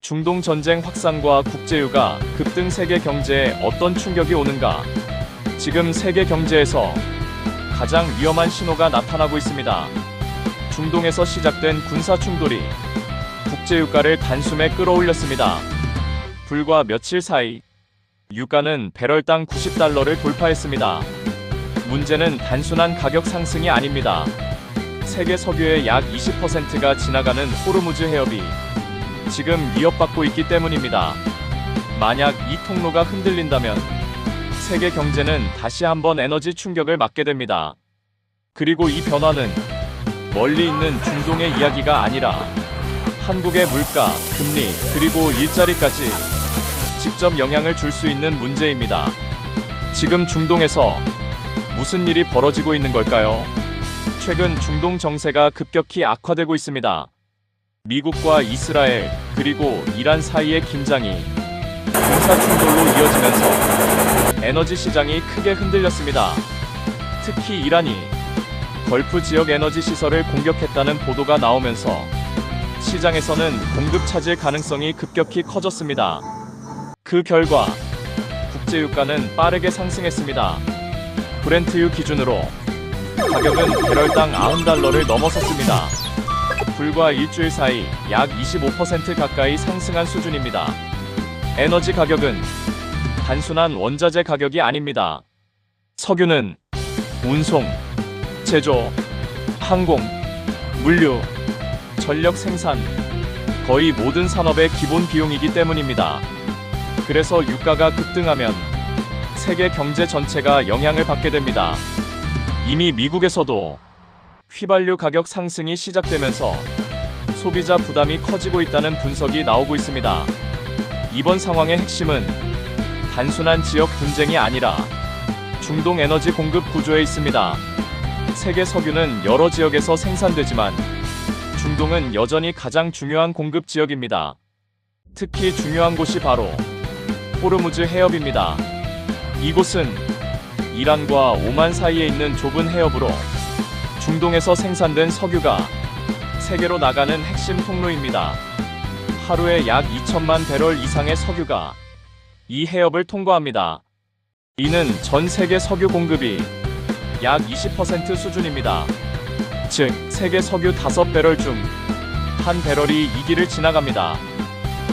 중동 전쟁 확산과 국제유가 급등 세계 경제에 어떤 충격이 오는가? 지금 세계 경제에서 가장 위험한 신호가 나타나고 있습니다. 중동에서 시작된 군사 충돌이 국제유가를 단숨에 끌어올렸습니다. 불과 며칠 사이 유가는 배럴당 90달러를 돌파했습니다. 문제는 단순한 가격 상승이 아닙니다. 세계 석유의 약 20%가 지나가는 호르무즈 해협이 지금 위협받고 있기 때문입니다. 만약 이 통로가 흔들린다면 세계 경제는 다시 한번 에너지 충격을 맞게 됩니다. 그리고 이 변화는 멀리 있는 중동의 이야기가 아니라 한국의 물가, 금리, 그리고 일자리까지 직접 영향을 줄 수 있는 문제입니다. 지금 중동에서 무슨 일이 벌어지고 있는 걸까요? 최근 중동 정세가 급격히 악화되고 있습니다. 미국과 이스라엘 그리고 이란 사이의 긴장이 군사 충돌로 이어지면서 에너지 시장이 크게 흔들렸습니다. 특히 이란이 걸프 지역 에너지 시설을 공격했다는 보도가 나오면서 시장에서는 공급 차질 가능성이 급격히 커졌습니다. 그 결과 국제유가는 빠르게 상승했습니다. 브렌트유 기준으로 가격은 배럴당 90달러를 넘어섰습니다. 불과 일주일 사이 약 25% 가까이 상승한 수준입니다. 에너지 가격은 단순한 원자재 가격이 아닙니다. 석유는 운송, 제조, 항공, 물류, 전력 생산, 거의 모든 산업의 기본 비용이기 때문입니다. 그래서 유가가 급등하면 세계 경제 전체가 영향을 받게 됩니다. 이미 미국에서도 휘발유 가격 상승이 시작되면서 소비자 부담이 커지고 있다는 분석이 나오고 있습니다. 이번 상황의 핵심은 단순한 지역 분쟁이 아니라 중동 에너지 공급 구조에 있습니다. 세계 석유는 여러 지역에서 생산되지만 중동은 여전히 가장 중요한 공급 지역입니다. 특히 중요한 곳이 바로 호르무즈 해협입니다. 이곳은 이란과 오만 사이에 있는 좁은 해협으로 중동에서 생산된 석유가 세계로 나가는 핵심 통로입니다. 하루에 약 2천만 배럴 이상의 석유가 이 해협을 통과합니다. 이는 전 세계 석유 공급이 약 20% 수준입니다. 즉, 세계 석유 5배럴 중 1배럴이 이 길을 지나갑니다.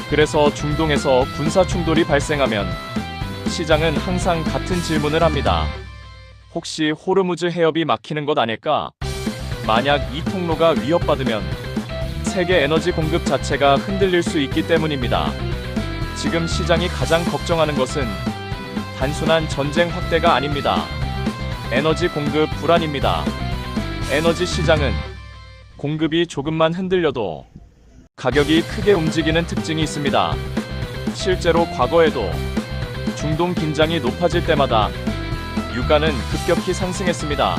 그래서 중동에서 군사 충돌이 발생하면 시장은 항상 같은 질문을 합니다. 혹시 호르무즈 해협이 막히는 것 아닐까? 만약 이 통로가 위협받으면 세계 에너지 공급 자체가 흔들릴 수 있기 때문입니다. 지금 시장이 가장 걱정하는 것은 단순한 전쟁 확대가 아닙니다. 에너지 공급 불안입니다. 에너지 시장은 공급이 조금만 흔들려도 가격이 크게 움직이는 특징이 있습니다. 실제로 과거에도 중동 긴장이 높아질 때마다 유가는 급격히 상승했습니다.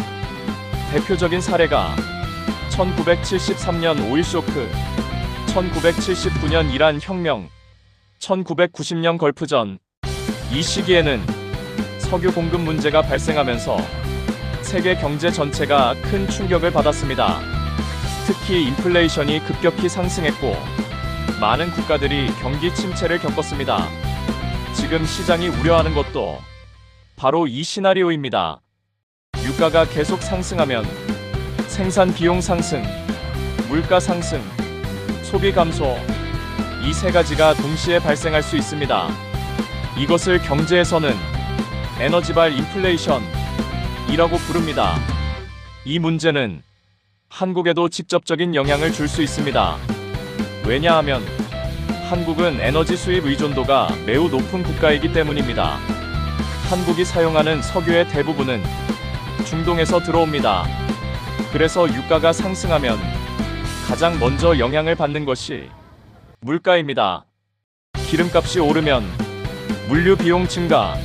대표적인 사례가 1973년 오일 쇼크, 1979년 이란 혁명, 1990년 걸프전. 이 시기에는 석유 공급 문제가 발생하면서 세계 경제 전체가 큰 충격을 받았습니다. 특히 인플레이션이 급격히 상승했고 많은 국가들이 경기 침체를 겪었습니다. 지금 시장이 우려하는 것도 바로 이 시나리오입니다. 유가가 계속 상승하면 생산 비용 상승, 물가 상승, 소비 감소, 이 세 가지가 동시에 발생할 수 있습니다. 이것을 경제에서는 에너지발 인플레이션이라고 부릅니다. 이 문제는 한국에도 직접적인 영향을 줄 수 있습니다. 왜냐하면 한국은 에너지 수입 의존도가 매우 높은 국가이기 때문입니다. 한국이 사용하는 석유의 대부분은 중동에서 들어옵니다. 그래서 유가가 상승하면 가장 먼저 영향을 받는 것이 물가입니다. 기름값이 오르면 물류 비용 증가,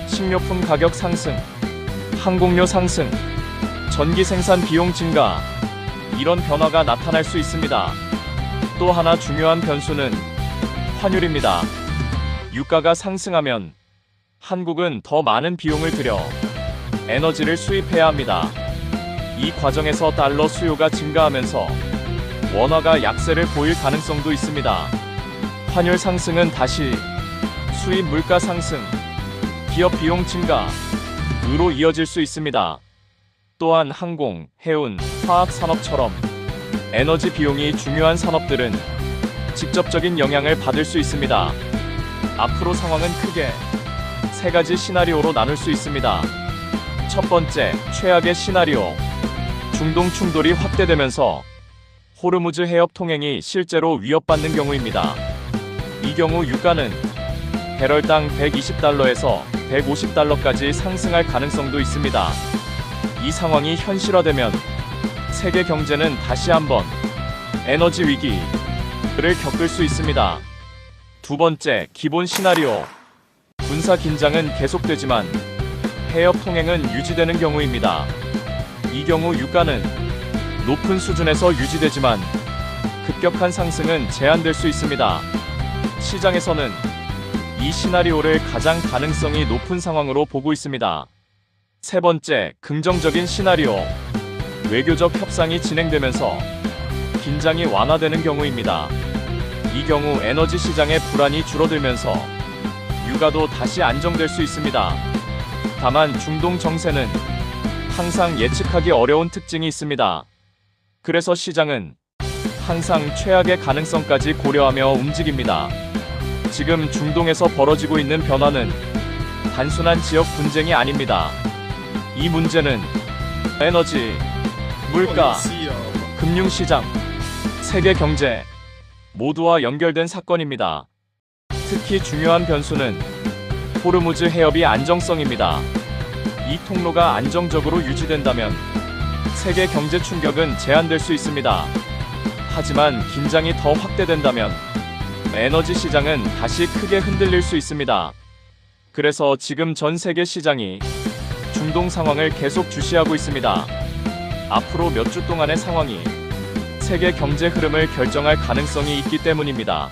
식료품 가격 상승, 항공료 상승, 전기 생산 비용 증가, 이런 변화가 나타날 수 있습니다. 또 하나 중요한 변수는 환율입니다. 유가가 상승하면 한국은 더 많은 비용을 들여 에너지를 수입해야 합니다. 이 과정에서 달러 수요가 증가하면서 원화가 약세를 보일 가능성도 있습니다. 환율 상승은 다시 수입 물가 상승, 기업 비용 증가으로 이어질 수 있습니다. 또한 항공, 해운, 화학 산업처럼 에너지 비용이 중요한 산업들은 직접적인 영향을 받을 수 있습니다. 앞으로 상황은 크게 세 가지 시나리오로 나눌 수 있습니다. 첫 번째, 최악의 시나리오. 중동 충돌이 확대되면서 호르무즈 해협 통행이 실제로 위협받는 경우입니다. 이 경우 유가는 배럴당 120달러에서 150달러까지 상승할 가능성도 있습니다. 이 상황이 현실화되면 세계 경제는 다시 한번 에너지 위기를 겪을 수 있습니다. 두 번째, 기본 시나리오. 군사 긴장은 계속되지만 해협 통행은 유지되는 경우입니다. 이 경우 유가는 높은 수준에서 유지되지만 급격한 상승은 제한될 수 있습니다. 시장에서는 이 시나리오를 가장 가능성이 높은 상황으로 보고 있습니다. 세 번째, 긍정적인 시나리오. 외교적 협상이 진행되면서 긴장이 완화되는 경우입니다. 이 경우 에너지 시장의 불안이 줄어들면서 유가도 다시 안정될 수 있습니다. 다만 중동 정세는 항상 예측하기 어려운 특징이 있습니다. 그래서 시장은 항상 최악의 가능성까지 고려하며 움직입니다. 지금 중동에서 벌어지고 있는 변화는 단순한 지역 분쟁이 아닙니다. 이 문제는 에너지, 물가, 금융시장, 세계 경제 모두와 연결된 사건입니다. 특히 중요한 변수는 호르무즈 해협의 안정성입니다. 이 통로가 안정적으로 유지된다면 세계 경제 충격은 제한될 수 있습니다. 하지만 긴장이 더 확대된다면 에너지 시장은 다시 크게 흔들릴 수 있습니다. 그래서 지금 전 세계 시장이 중동 상황을 계속 주시하고 있습니다. 앞으로 몇 주 동안의 상황이 세계 경제 흐름을 결정할 가능성이 있기 때문입니다.